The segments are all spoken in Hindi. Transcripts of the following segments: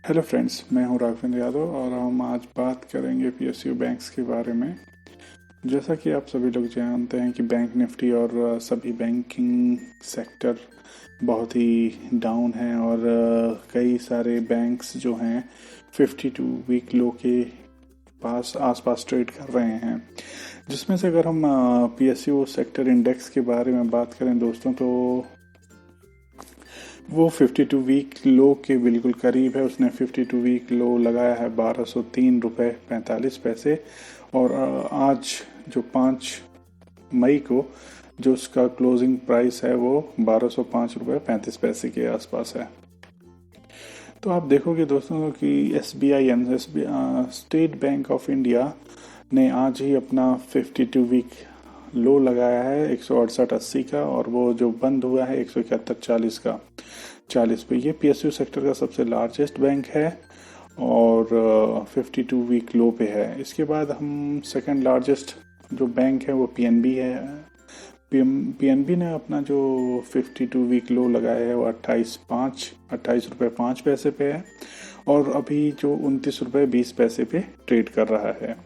हेलो फ्रेंड्स, मैं हूं राघवेंद्र यादव और हम आज बात करेंगे पीएसयू बैंक्स के बारे में। जैसा कि आप सभी लोग जानते हैं कि बैंक निफ्टी और सभी बैंकिंग सेक्टर बहुत ही डाउन है और कई सारे बैंक्स जो हैं 52 वीक लो के पास आसपास ट्रेड कर रहे हैं। जिसमें से अगर हम पीएसयू सेक्टर इंडेक्स के बारे में बात करें दोस्तों, तो वो 52 वीक लो के बिल्कुल करीब है। उसने 52 वीक लो लगाया है 1203 रुपये 45 पैसे। और आज जो 5 मई को जो उसका क्लोजिंग प्राइस है वो 1205 रुपये 35 पैसे के आसपास है। तो आप देखोगे दोस्तों कि SBI state bank of India ने आज ही अपना 52 वीक लो लगाया है 168.80 का, और वो जो बंद हुआ है 171.40 का 40 पे। ये PSU सेक्टर का सबसे लार्जेस्ट बैंक है और 52 वीक लो पे है। इसके बाद हम सेकंड लार्जेस्ट जो बैंक है वो PNB है। PNB ने अपना जो 52 वीक लो लगाया है वो 28 रुपये 5 पैसे पे है और अभी जो 29 रुपये 20 पैसे पे ट्रेड कर रहा है।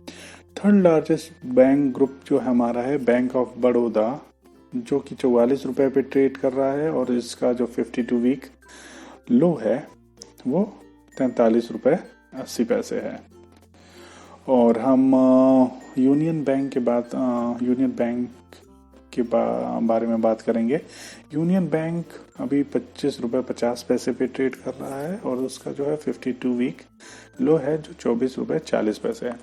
थर्ड लार्जेस्ट बैंक ग्रुप जो हमारा है बैंक ऑफ बड़ौदा, जो कि 44 रुपये पे ट्रेड कर रहा है और इसका जो 52 वीक लो है वो 43 रुपये 80 पैसे है। और हम यूनियन बैंक के बारे में बात करेंगे। यूनियन बैंक अभी 25 रुपये 50 पैसे पे ट्रेड कर रहा है और उसका जो है 52 वीक लो है जो 24 रुपये 40 पैसे है।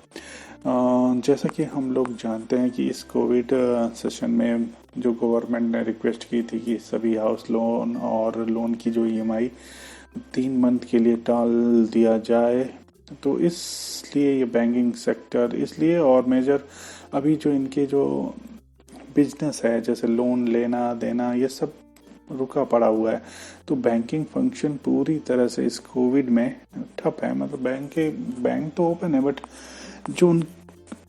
जैसा कि हम लोग जानते हैं कि इस कोविड सेशन में जो गवर्नमेंट ने रिक्वेस्ट की थी कि सभी हाउस लोन और लोन की जो EMI 3 मंथ के लिए टाल दिया जाए, तो इसलिए ये बैंकिंग सेक्टर इसलिए और मेजर अभी जो इनके जो बिजनेस है जैसे लोन लेना देना ये सब रुका पड़ा हुआ है। तो बैंकिंग फंक्शन पूरी तरह से इस कोविड में ठप है। मतलब बैंक तो ओपन है बट जो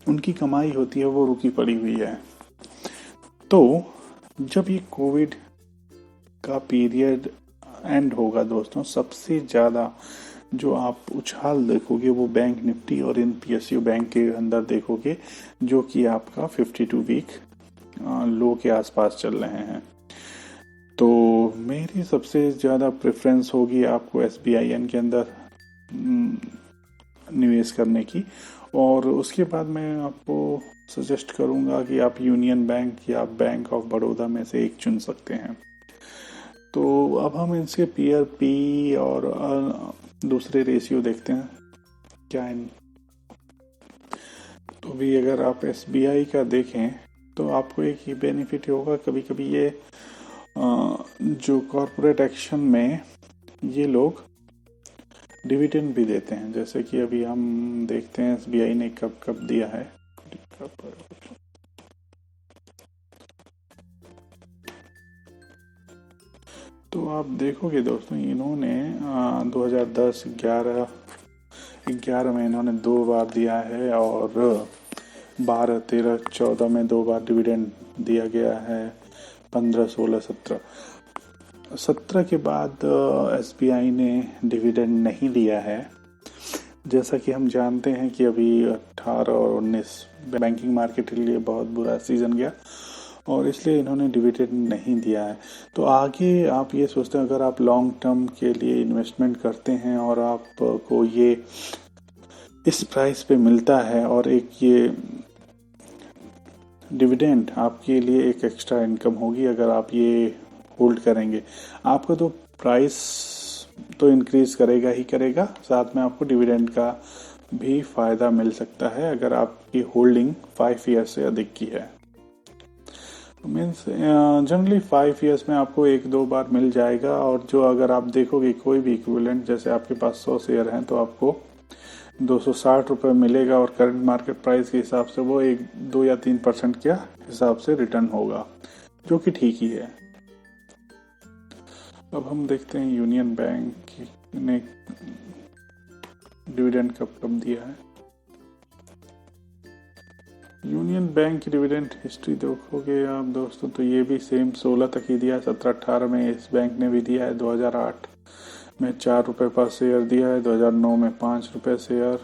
उनकी कमाई होती है वो रुकी पड़ी हुई है। तो जब ये कोविड का पीरियड एंड होगा दोस्तों, सबसे ज़्यादा जो आप उछाल देखोगे वो बैंक निफ्टी और इन PSU बैंक के अंदर देखोगे, जो कि आपका 52 वीक लो के आसपास चल रहे हैं। तो मेरी सबसे ज़्यादा प्रेफरेंस होगी आपको SBIN के अंदर निवेश करने की, और उसके बाद मैं आपको सजेस्ट करूंगा कि आप यूनियन बैंक या बैंक ऑफ बड़ौदा में से एक चुन सकते हैं। तो अब हम इनसे PRP और दूसरे रेशियो देखते हैं क्या इन। तो भी अगर आप SBI का देखें तो आपको एक ही बेनिफिट होगा। कभी कभी ये जो कॉरपोरेट एक्शन में ये लोग डिविडेंड भी देते हैं, जैसे कि अभी हम देखते हैं SBI ने कब कब दिया है। तो आप देखोगे दोस्तों इन्होंने 2010-11 में इन्होंने 2 बार दिया है और 12, 13, 14 में 2 बार डिविडेंड दिया गया है। 15, 16, 17 के बाद SBI ने डिविडेंड नहीं दिया है। जैसा कि हम जानते हैं कि अभी 18 और 19 बैंकिंग मार्केट के लिए बहुत बुरा सीजन गया और इसलिए इन्होंने डिविडेंड नहीं दिया है। तो आगे आप ये सोचते हैं अगर आप लॉन्ग टर्म के लिए इन्वेस्टमेंट करते हैं और आपको ये इस प्राइस पे मिलता है और एक ये डिविडेंड आपके लिए एक एक्स्ट्रा इनकम होगी अगर आप ये होल्ड करेंगे। आपका तो प्राइस तो इंक्रीज करेगा ही करेगा, साथ में आपको डिविडेंड का भी फायदा मिल सकता है अगर आपकी होल्डिंग 5 ईयर से अधिक की है। मीन्स जनरली 5 ईयर्स में आपको 1-2 बार मिल जाएगा। और जो अगर आप देखोगे कोई भी इक्विवेलेंट, जैसे आपके पास 100 शेयर हैं तो आपको 260 रुपये मिलेगा और करंट मार्केट प्राइस के हिसाब से वो 1, 2 या 3% के हिसाब से रिटर्न होगा, जो कि ठीक ही है। अब हम देखते हैं यूनियन बैंक ने डिविडेंड कब कब दिया है। यूनियन बैंक की डिविडेंड हिस्ट्री देखोगे आप दोस्तों तो ये भी सेम 16 तक ही दिया है। 17-18 में इस बैंक ने भी दिया है, 2008 में 4 रुपये पर शेयर दिया है, 2009 में 5 रुपये शेयर,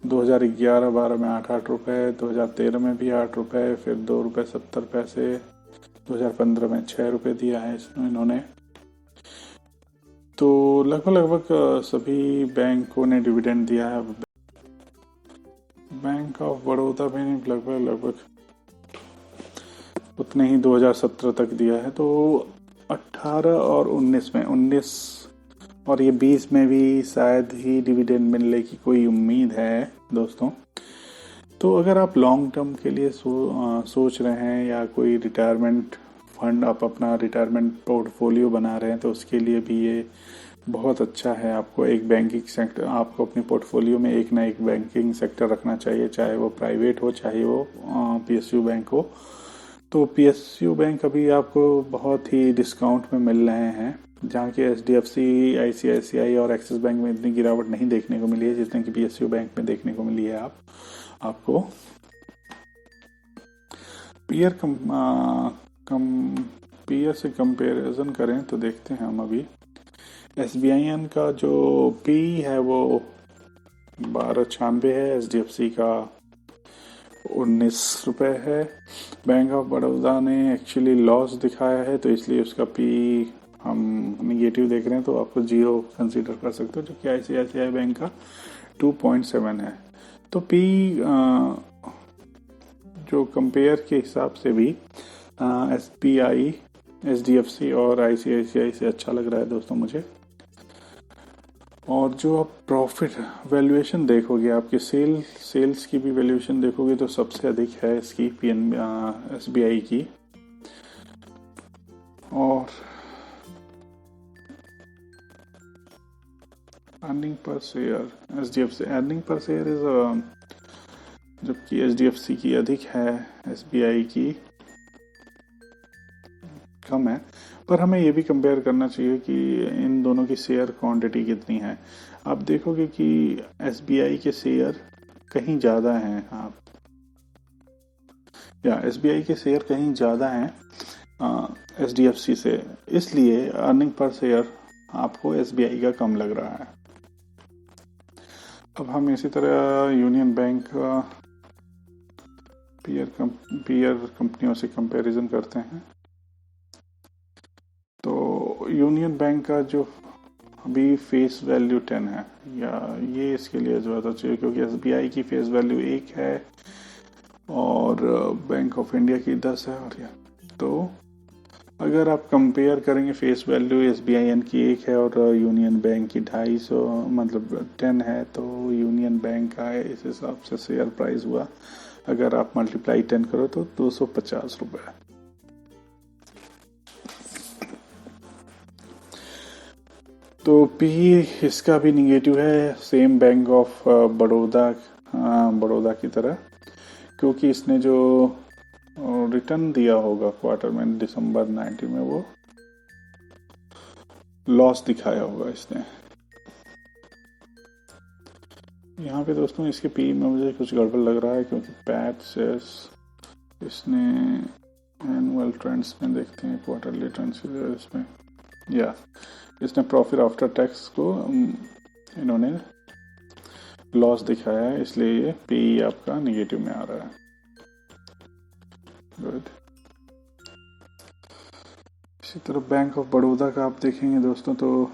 2011-12 में 8-8 रुपये, 2013 में भी 8 रुपये, फिर 2 रुपये 70 पैसे, 2015 में 6 रुपये दिया है इन्होंने। तो लगभग सभी बैंकों ने डिविडेंड दिया है। बैंक ऑफ बड़ौदा में लगभग उतने ही 2017 तक दिया है। तो 18 और 19 में 19 और ये 20 में भी शायद ही डिविडेंड मिलने की कोई उम्मीद है दोस्तों। तो अगर आप लॉन्ग टर्म के लिए सोच रहे हैं या कोई रिटायरमेंट फंड, आप अपना रिटायरमेंट पोर्टफोलियो बना रहे हैं, तो उसके लिए भी ये बहुत अच्छा है। आपको एक बैंकिंग सेक्टर, आपको अपने पोर्टफोलियो में एक ना एक बैंकिंग सेक्टर रखना चाहिए, चाहे वो प्राइवेट हो चाहे वो पीएसयू बैंक हो। तो पीएसयू बैंक अभी आपको बहुत ही डिस्काउंट में मिल रहे हैं, जहाँ की एचडीएफसी, आईसीआईसीआई और एक्सिस बैंक में इतनी गिरावट नहीं देखने को मिली है जितने की पीएसयू बैंक में देखने को मिली है। आपको पीयर से कंपैरिजन करें तो देखते हैं हम अभी एसबीआईएन का जो पी है वो 1296 है, एचडीएफसी का 19 रुपये है। बैंक ऑफ बड़ौदा ने एक्चुअली लॉस दिखाया है, तो इसलिए उसका पी हम निगेटिव देख रहे हैं, तो आपको 0 कंसीडर कर सकते हो, जो कि आईसीआईसीआई बैंक का 2.7 है। तो पी जो कंपेयर के हिसाब से भी एसबीआई, एचडीएफसी और आईसीआईसीआई से अच्छा लग रहा है दोस्तों मुझे। और जो आप प्रॉफिट वैल्यूएशन देखोगे, आपके सेल्स की भी वैल्यूएशन देखोगे तो सबसे अधिक है इसकी एसबीआई की। और earning per share HDFC earning per share is, जबकि एचडीएफसी की अधिक है, एसबीआई की कम है। पर हमें ये भी कंपेयर करना चाहिए कि इन दोनों की शेयर क्वांटिटी कितनी है। आप देखोगे कि एसबीआई के शेयर कहीं ज़्यादा हैं, एसबीआई के शेयर कहीं ज़्यादा हैं एचडीएफसी से, इसलिए अर्निंग पर शेयर आपको एसबीआई का कम लग रहा है। अब हम इसी तरह यूनियन बैंक पीयर कंपनियों से कंपैरिजन करते हैं। तो यूनियन बैंक का जो अभी फेस वैल्यू 10 है, या ये इसके लिए ज़्यादा चाहिए क्योंकि एसबीआई की फेस वैल्यू 1 है और बैंक ऑफ इंडिया की 10 है। और तो अगर आप कंपेयर करेंगे फेस वैल्यू एसबीआईएन की 1 है और यूनियन बैंक की 250 मतलब 10 है, तो यूनियन बैंक का इस हिसाब से शेयर प्राइस हुआ, अगर आप मल्टीप्लाई 10 करो तो 250 रुपये। तो पी इसका भी निगेटिव है, सेम बैंक ऑफ बड़ौदा की तरह, क्योंकि इसने जो रिटर्न दिया होगा क्वार्टर में दिसंबर 19 में, वो लॉस दिखाया होगा इसने। यहाँ पे दोस्तों इसके पी में मुझे कुछ गड़बड़ लग रहा है, क्योंकि पैट सेस इसने एनुअल ट्रेंड्स में देखते हैं, क्वार्टरली ट्रेंड्स इसमें, या इसने प्रॉफिट आफ्टर टैक्स को इन्होंने लॉस दिखाया है, इसलिए ये पी आपका निगेटिव में आ रहा है। गुड। इसी तरह बैंक ऑफ बड़ौदा का आप देखेंगे दोस्तों, तो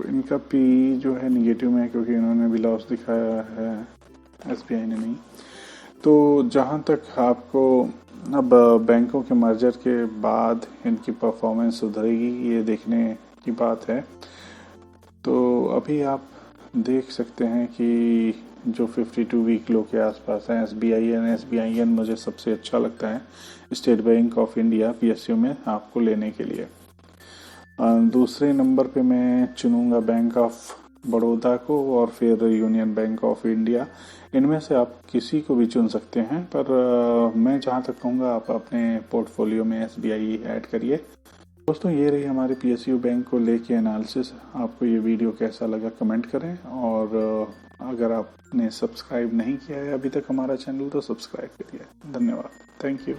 इनका पी जो है निगेटिव में है, क्योंकि इन्होंने भी लॉस दिखाया है, एसबीआई ने नहीं। तो जहाँ तक आपको अब बैंकों के मर्जर के बाद इनकी परफॉर्मेंस सुधरेगी, ये देखने की बात है। तो अभी आप देख सकते हैं कि जो 52 वीक लो के आसपास है, एसबीआईएन मुझे सबसे अच्छा लगता है state bank of India PSU में आपको लेने के लिए। दूसरे नंबर पे मैं चुनूंगा बैंक ऑफ बड़ौदा को और फिर यूनियन बैंक ऑफ इंडिया। इनमें से आप किसी को भी चुन सकते हैं, पर मैं जहां तक कहूँगा आप अपने पोर्टफोलियो में एसबीआई ऐड करिए। दोस्तों ये रही हमारे पीएसयू बैंक को लेके एनालिसिस। आपको ये वीडियो कैसा लगा कमेंट करें, और अगर आपने सब्सक्राइब नहीं किया है अभी तक हमारा चैनल तो सब्सक्राइब करिए। धन्यवाद। Thank you.